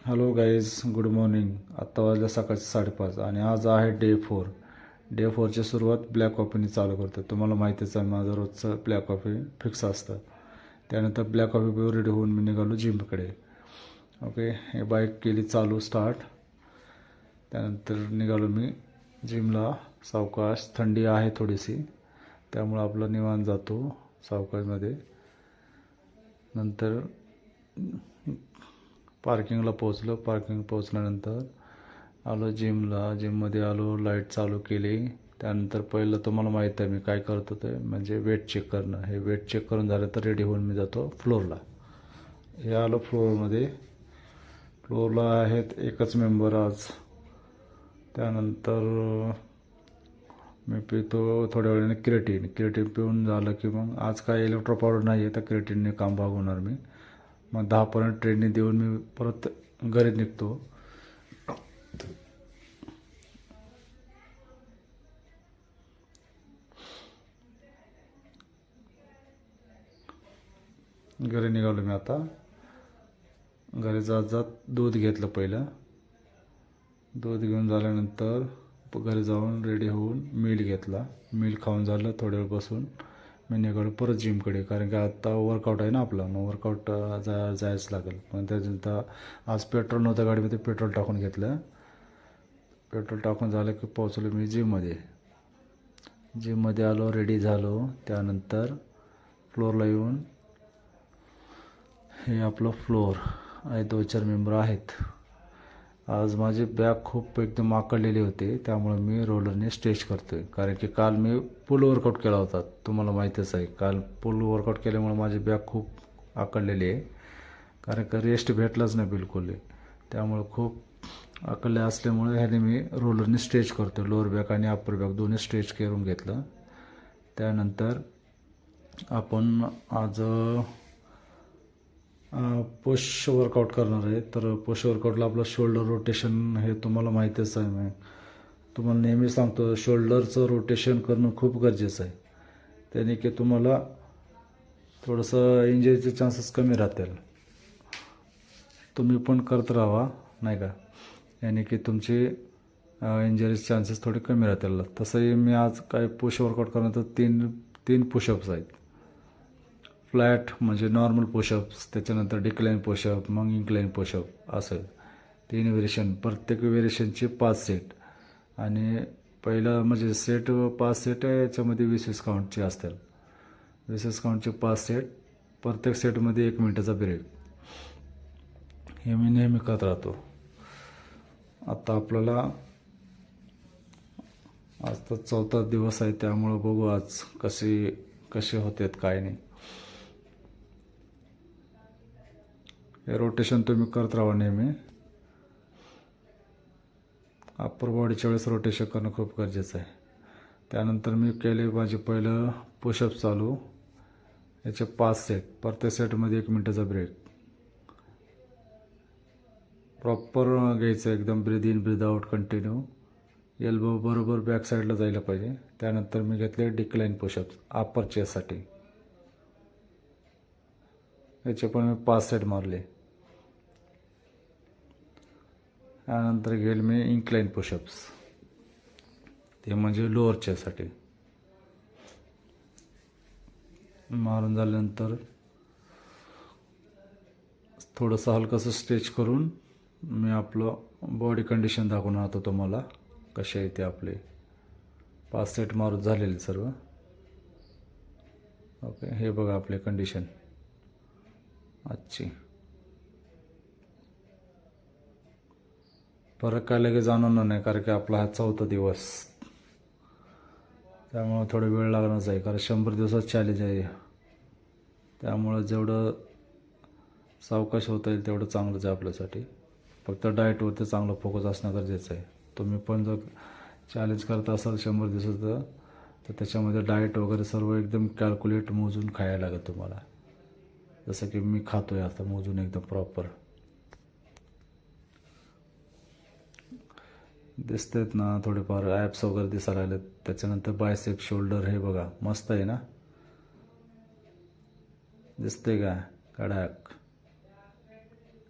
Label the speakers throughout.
Speaker 1: Hello guys, good morning. आत्ता वाजल्या सकाळचे 5:30 आणि आज आहे डे 4ची सुरुवात ब्लॅक कॉफीने चालू करतो. तुम्हाला माहितीच आहे माझं रोजचं ब्लॅक कॉफी फिक्स असतं. त्यानंतर ब्लॅक कॉफी पिऊन रेडी होऊन मी निघालो जिमकडे. ओके, हे बाईक केली चालू स्टार्ट. त्यानंतर निघालो मी जिमला. सावकाश, थंडी आहे थोडीशी, त्यामुळं आपला निवांत जातो सावकाशमध्ये. नंतर पार्किंगला पोचलो. पार्किंग पोचल्यानंतर आलो जिमला. जिममध्ये आलो, लाईट चालू केली. त्यानंतर पहिलं तुम्हाला माहीत आहे मी काय करतो ते म्हणजे वेट चेक करणं. हे वेट चेक करून झालं तर रेडी होऊन मी जातो फ्लोअरला. हे आलो फ्लोअरमध्ये. फ्लोअरला आहेत एकच मेंबर आज. त्यानंतर मी पितो थोड्या वेळाने क्रिएटिन पिऊन झालं की मग आज काय इलेक्ट्रो पावडर नाही आहे, तर क्रिएटिनने काम भागवणार मी. मग 10 ट्रेनिंग देऊन मी परत घरी निघतो. घरी निघालो मी आता. घरी जात दूध घेतलं पहिलं. दूध घेऊन झाल्यानंतर घरी जाऊन रेडी होऊन मील घेतला. मील खाऊन झालं, थोड्या वेळ बसून मी निघालो परत जिमकडे. कारण की आता वर्कआउट आहे ना आपला, मग वर्कआउट जायच लागेल. पण त्याच्यानंतर आज पेट्रोल नव्हतं गाडीमध्ये, पेट्रोल टाकून घेतलं. पेट्रोल टाकून झालं की पोहोचलो मी जिममध्ये आलो, रेडी झालो. त्यानंतर फ्लोअरला येऊन हे आपलं फ्लोअर आहे, 2-4 मेंबर आहेत. आज माझी बॅक खूप एकदम आकडलेली होती, त्यामुळे मी रोलरने स्ट्रेच करतो आहे. कारण की काल मी पुल वर्कआउट केला होता, तुम्हाला माहीतच आहे. काल पुल वर्कआउट केल्यामुळे माझी बॅक खूप आकडलेली आहे. कारण का रेस्ट भेटलाच नाही बिलकुल. त्यामुळे खूप आकडले असल्यामुळे ह्याने मी रोलरने स्ट्रेच करतो. लोअर बॅक आणि अप्पर बॅक दोन्ही स्ट्रेच करून घेतलं. त्यानंतर आपण आज पुश वर्कआउट करणार आहे. तर पुश वर्कआउटला आपलं शोल्डर रोटेशन हे तुम्हाला माहीतच आहे. मी तुम्हाला नेहमी सांगतो, शोल्डरचं रोटेशन करणं खूप गरजेचं आहे. त्याने की तुम्हाला थोडंसं इंजरीचे चान्सेस कमी राहतील. तुम्ही पण करत राहा, नाही का, याने की तुमचे इंजरीचे चान्सेस थोडे कमी राहतील. तसंही मी आज काय पुश वर्कआउट करणार तर तीन पुशअप्स आहेत. फ्लॅट म्हणजे नॉर्मल पुशअप्स, त्याच्यानंतर डिक्लाइन पुशअप, मग इन्क्लाइन पुशअप, असं 3 व्हेरिएशन. प्रत्येक व्हेरिएशनचे 5 सेट. आणि पहिलं म्हणजे सेट 5 सेट आहे, याच्यामध्ये 20 काउंटचे असतील. 20 काउंटचे 5 सेट. प्रत्येक सेटमध्ये 1 मिनिटाचा ब्रेक. हे मी नेहमी करत राहतो. आता आपल्याला आज तर 4था दिवस आहे, त्यामुळं बघू आज कसे होतात काय नाही. हे रोटेशन तुम्ही करत राहा नेहमी. अप्पर बॉडीच्या वेळेस रोटेशन करणं खूप गरजेचं आहे. त्यानंतर मी केले माझे पहिलं पुशअप चालू. याचे 5 सेट. प्रत्येक सेटमध्ये 1 मिनिटाचा ब्रेक. प्रॉपर घ्यायचं, एकदम breathe in breathe out continue. Elbow बरोबर बॅक साईडला जायला पाहिजे. त्यानंतर मी घेतले डिक्लाइन पुशअप्स अप्पर चेस्टसाठी. याचे पण मी 5 सेट मारले. त्यानंतर घेईल मी इन्क्लाइन पुशअप्स, ते म्हणजे लोअर चेस्टसाठी. मारून झाल्यानंतर थोडंसं हलकंसं स्ट्रेच करून मी आपलं बॉडी कंडिशन दाखवून राहतो तुम्हाला कसे आहे ते. आपले 5 सेट मारून झालेले सर्व. ओके, हे बघा आपले कंडिशन आजची. फरक काय लगेच जाणवणार नाही, कारण की आपला हा 4था दिवस, त्यामुळं थोडा वेळ लागणारच आहे. कारण 100 दिवसात चॅलेंज आहे. त्यामुळं जेवढं सावकाश होता येईल तेवढं चांगलंच आहे आपल्यासाठी. फक्त डाएटवरती चांगलं फोकस असणं गरजेचं आहे. तुम्ही पण जर चॅलेंज करत असाल 100 दिवसाचं, तर त्याच्यामध्ये डाएट वगैरे सर्व एकदम कॅल्क्युलेट मोजून खायला लागेल तुम्हाला. जसं की मी खातो आहे आता मोजून एकदम प्रॉपर. दिसतात ना थोडेफार ॲप्स वगैरे दिसायला लागलेत. त्याच्यानंतर बायसेप, शोल्डर, हे बघा मस्त आहे ना, दिसते का कडक.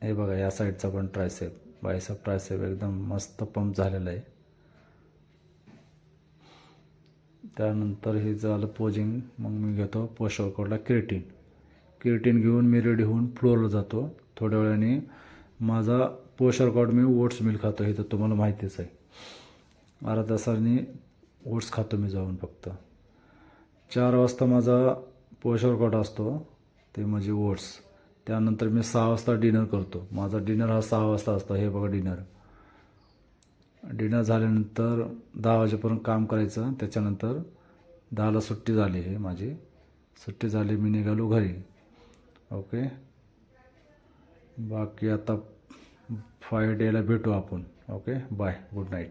Speaker 1: हे बघा या साईडचा पण ट्रायसेप, बायसेप ट्रायसेप एकदम मस्त पंप झालेला आहे. त्यानंतर हे झालं पोजिंग. मग मी घेतो पोस्ट वर्कआउटला क्रिएटिन घेऊन मी रेडी होऊन फ्लोअरला जातो. थोड्या वेळाने माझा पोस्ट वर्कआउट मी ओट्स मिल खातो, हे तर तुम्हाला माहितीच आहे. अर्धा तासाने ओट्स खातो मी जाऊन फक्त. 4 वाजता माझा पोस्ट वर्कआउट असतो, ते म्हणजे ओट्स. त्यानंतर मी 6 वाजता डिनर करतो. माझा डिनर हा 6 वाजता असतो. हे बघा डिनर झाल्यानंतर 10 वाजेपर्यंत काम करायचं. त्याच्यानंतर 10ला सुट्टी झाली, हे माझी सुट्टी झाली, मी निघालो घरी. ओके, बाकी आता 5 डेला भेटू आपण. Okay, bye, good night.